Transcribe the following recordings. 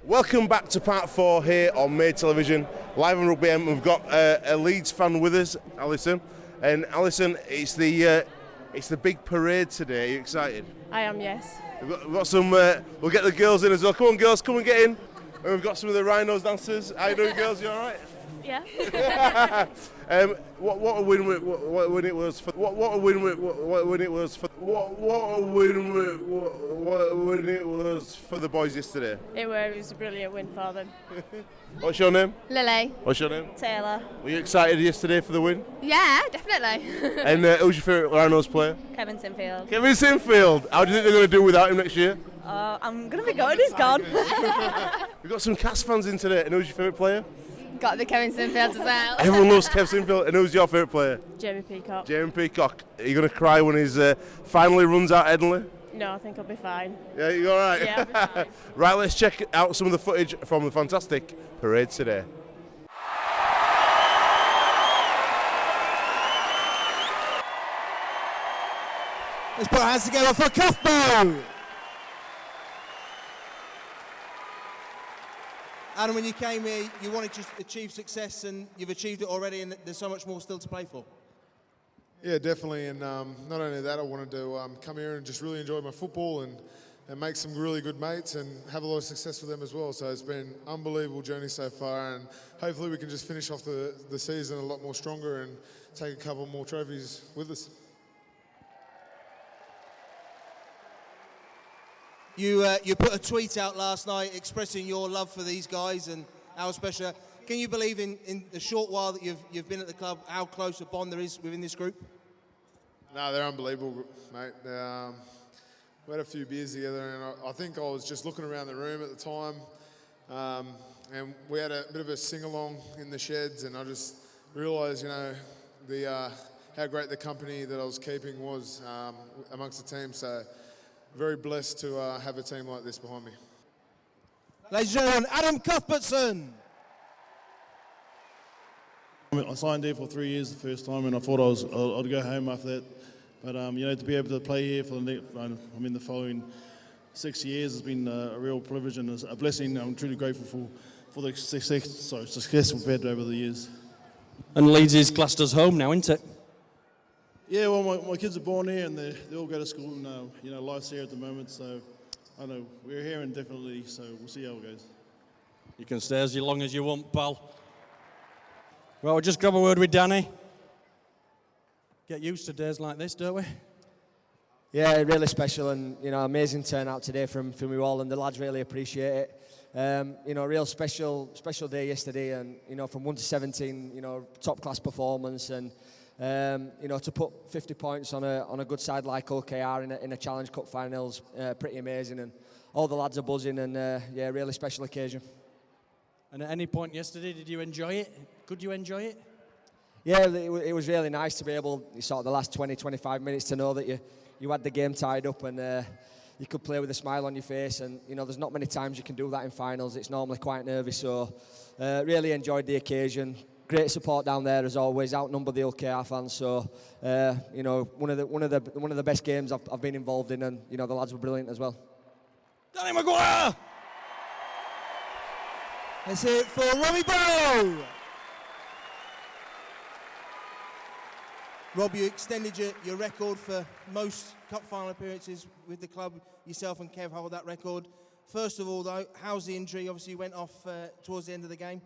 Welcome back to part 4 here on Made Television, live on Rugby. We've got a Leeds fan with us, Alison. And Alison, it's the big parade today. Are you excited? I am, yes. We've got some. We'll get the girls in as well. Come on, girls, come and get in. And we've got some of the Rhinos dancers. How you doing, girls? You all right? Yeah. What a win! What a win it was for. What a win! What a win it was for. What a win! What a win it was for the boys yesterday. It was a brilliant win for them. What's your name? Lily. What's your name? Taylor. Were you excited yesterday for the win? Yeah, definitely. And who's your favourite Rhinos player? Kevin Sinfield. Kevin Sinfield. How do you think they're going to do without him next year? I'm going to be good, he's gone. We've got some Cast fans in today. And who's your favourite player? Got the Kevin Sinfield as well. Everyone loves Kevin Sinfield. And who's your favourite player? Jamie Peacock. Jamie Peacock. Are you going to cry when he finally runs out Headingley? No, I think I'll be fine. Yeah, you all right? Yeah, I'll be fine. Right, let's check out some of the footage from the fantastic parade today. Let's put our hands together for Cuthbo! Adam, when you came here, you wanted to achieve success, and you've achieved it already, and there's so much more still to play for. Yeah, definitely, and not only that, I wanted to come here and just really enjoy my football and make some really good mates and have a lot of success with them as well. So it's been an unbelievable journey so far, and hopefully we can just finish off the season a lot more stronger and take a couple more trophies with us. You put a tweet out last night expressing your love for these guys and how special. Can you believe in the short while that you've been at the club, how close a bond there is within this group? No, they're unbelievable, mate. We had a few beers together, and I think I was just looking around the room at the time, and we had a bit of a sing-along in the sheds, and I just realised, you know, how great the company that I was keeping was amongst the team. So very blessed to have a team like this behind me. Ladies and gentlemen, Adam Cuthbertson. I signed here for 3 years the first time, and I thought I'd go home after that. But you know, to be able to play here for the following 6 years has been a real privilege and a blessing. I'm truly grateful for the success we've had over the years. And Leeds is classed as home now, isn't it? Yeah, well, my kids are born here and they all go to school, and you know, life's here at the moment. So I know we're here indefinitely. So we'll see how it goes. You can stay as long as you want, pal. Well, we'll just grab a word with Danny. Get used to days like this, don't we? Yeah, really special, and you know, amazing turnout today from you all, and the lads really appreciate it. You know, real special day yesterday, and you know, from 1 to 17, you know, top class performance, and you know, to put 50 points on a good side like OKR in a Challenge Cup finals, pretty amazing, and all the lads are buzzing, and yeah, really special occasion. And at any point yesterday, did you enjoy it? Could you enjoy it? Yeah, it was really nice to be able, sort of the last 20-25 minutes, to know that you had the game tied up and you could play with a smile on your face. And you know, there's not many times you can do that in finals. It's normally quite nervous. So really enjoyed the occasion. Great support down there as always. Outnumbered the OKR fans. So you know, one of the best games I've been involved in, and you know, the lads were brilliant as well. Danny Maguire. Let's hear it for Robbie Barrow. Rob, you extended your record for most cup final appearances with the club. Yourself and Kev hold that record. First of all, though, how's the injury? Obviously, you went off towards the end of the game.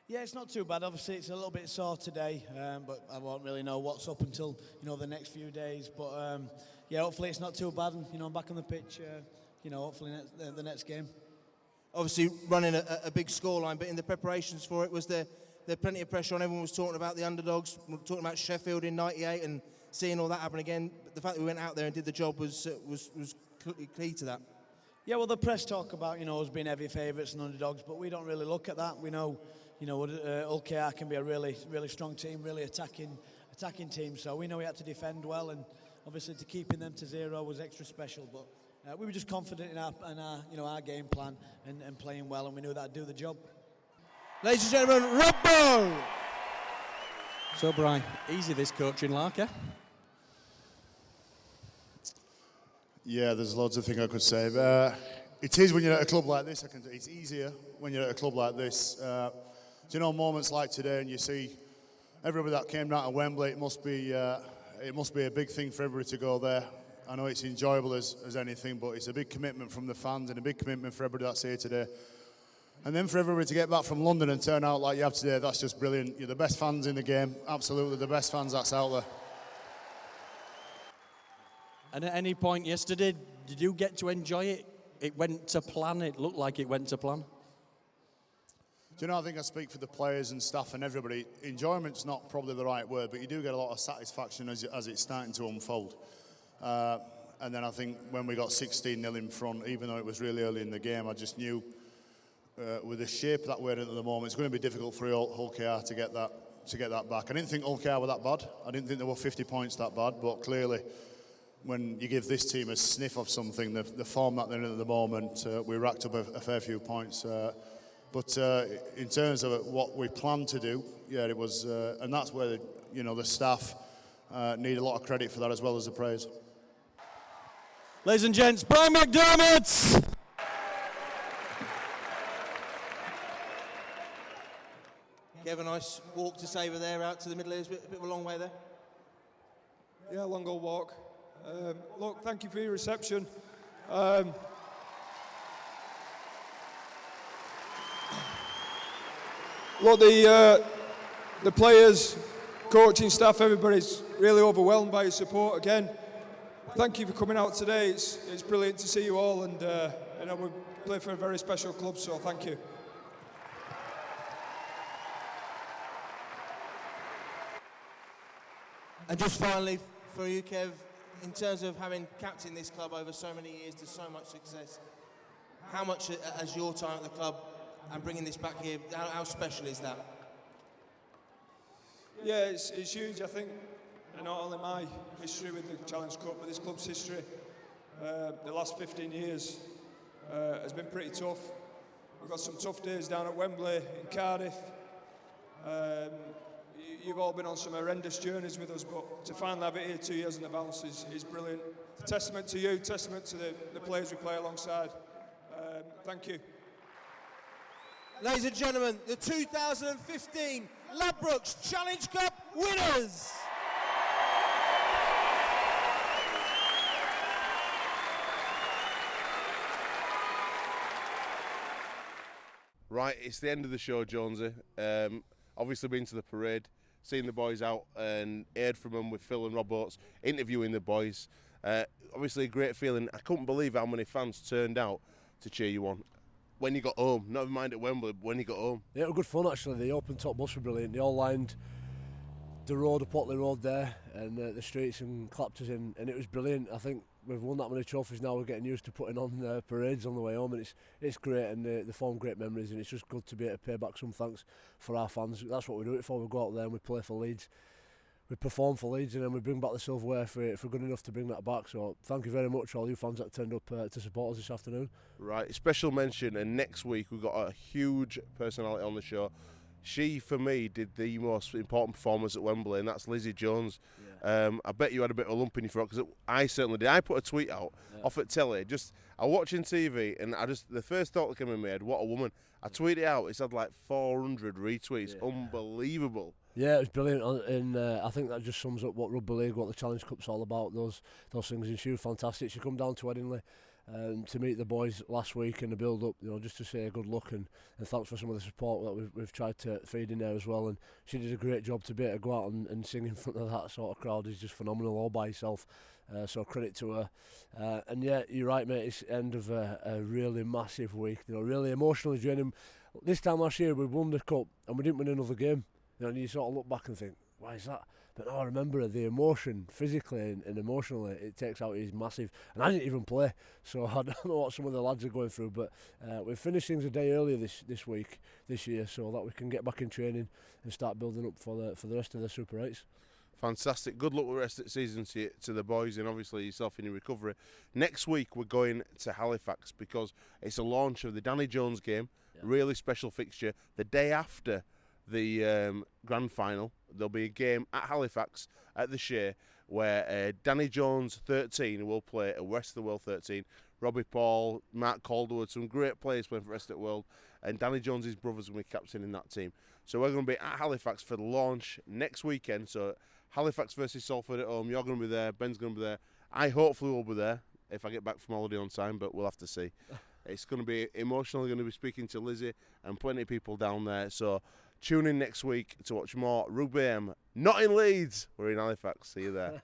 Yeah, it's not too bad. Obviously, it's a little bit sore today, but I won't really know what's up until the next few days. But yeah, hopefully it's not too bad. And I'm back on the pitch. Hopefully the next game. Obviously, running a big scoreline, but in the preparations for it, was there plenty of pressure on? Everyone was talking about the underdogs, talking about Sheffield in '98, and seeing all that happen again. But the fact that we went out there and did the job was key to that. Yeah, well, the press talk about us being heavy favourites and underdogs, but we don't really look at that. We know OKR can be a really strong team, really attacking team. So we know we had to defend well, and obviously to keeping them to 0 was extra special. But we were just confident in our game plan and playing well, and we knew that'd do the job. Ladies and gentlemen, Rob Barrow. So, Brian, easy this coaching lark, eh? Yeah, there's loads of things I could say, but it is when you're at a club like this. It's easier when you're at a club like this. Do you know moments like today, and you see everybody that came down to Wembley? It must be a big thing for everybody to go there. I know it's enjoyable as anything, but it's a big commitment from the fans and a big commitment for everybody that's here today. And then for everybody to get back from London and turn out like you have today, that's just brilliant. You're the best fans in the game, absolutely the best fans that's out there. And at any point yesterday, did you get to enjoy it? It went to plan. It looked like it went to plan. Do you know, I think I speak for the players and staff and everybody. Enjoyment's not probably the right word, but you do get a lot of satisfaction as it's starting to unfold. And then I think when we got 16-0 in front, even though it was really early in the game, I just knew with the shape that we're in at the moment, it's going to be difficult for Hull KR to get that back. I didn't think Hull KR were that bad. I didn't think they were 50 points that bad, but clearly when you give this team a sniff of something, the form that they're in at the moment, we racked up a fair few points. But in terms of what we planned to do, yeah, it was, and that's where the staff need a lot of credit for that as well as the praise. Ladies and gents, Brian McDermott! Kev, a nice walk to Sabre there, out to the middle. It was a bit of a long way there. Yeah, long old walk. Look, thank you for your reception. Look, the players, coaching staff, everybody's really overwhelmed by your support again. Thank you for coming out today. It's brilliant to see you all, and we play for a very special club, so thank you. And just finally, for you, Kev, in terms of having captained this club over so many years to so much success, how much has your time at the club and bringing this back here, how special is that? Yeah, it's huge. I think not only my history with the Challenge Cup, but this club's history, the last 15 years has been pretty tough. We've got some tough days down at Wembley, in Cardiff. You've all been on some horrendous journeys with us, but to finally have it here 2 years in the bounce is brilliant. Testament to you, testament to the players we play alongside. Thank you. Ladies and gentlemen, the 2015 Ladbrokes Challenge Cup winners! Right, it's the end of the show, Jonesy. Obviously been to the parade, seen the boys out and heard from them with Phil and Rob Oates, interviewing the boys. Obviously a great feeling. I couldn't believe how many fans turned out to cheer you on when you got home. Never mind at Wembley, when you got home. Yeah, it was good fun actually. The open top bus were brilliant. They all lined the road, the Potley Road there, and the streets, and clapped us in, and it was brilliant. I think we've won that many trophies now. We're getting used to putting on parades on the way home, and it's great, and they form great memories, and it's just good to be able to pay back some thanks for our fans. That's what we do it for. We go out there and we play for Leeds, we perform for Leeds, and then we bring back the silverware if we're good enough to bring that back. So thank you very much all you fans that turned up to support us this afternoon. Right, special mention, and next week we've got a huge personality on the show. She, for me, did the most important performance at Wembley, and that's Lizzie Jones. Yeah. I bet you had a bit of a lump in your throat, because I certainly did. I put a tweet out off at telly. I was watching TV, and the first thought that came in my head, what a woman. I tweeted it out. It's had like 400 retweets. Yeah. Unbelievable. Yeah, it was brilliant, and I think that just sums up what Rugby League, what the Challenge Cup's all about, those things, and she was fantastic. She come down to Headingley to meet the boys last week in the build-up, just to say good luck and thanks for some of the support that we've tried to feed in there as well. And she did a great job to be able to go out and sing in front of that sort of crowd. Is just phenomenal all by herself. So credit to her. And yeah, you're right, mate. It's the end of a really massive week. Really emotionally draining. This time last year we won the cup and we didn't win another game. And you sort of look back and think, why is that? But no, I remember the emotion, physically and emotionally, it takes out is massive. And I didn't even play, so I don't know what some of the lads are going through. But we've finished things a day earlier this year, so that we can get back in training and start building up for the rest of the Super 8s. Fantastic. Good luck with the rest of the season to the boys, and obviously yourself in your recovery. Next week we're going to Halifax because it's a launch of the Danny Jones game. Yeah. Really special fixture. The day after the grand final, there'll be a game at Halifax at the Shea where Danny Jones 13 will play a Rest of the World 13. Robbie Paul, Mark Calderwood, some great players playing for Rest of the World, and Danny Jones' brothers will be captaining that team. So we're going to be at Halifax for the launch next weekend. So Halifax versus Salford at home. You're going to be there. Ben's going to be there. I hopefully will be there if I get back from holiday on time, but we'll have to see. It's going to be emotional. Going to be speaking to Lizzie and plenty of people down there. So tune in next week to watch more Rugby AM. Not in Leeds. We're in Halifax. See you there.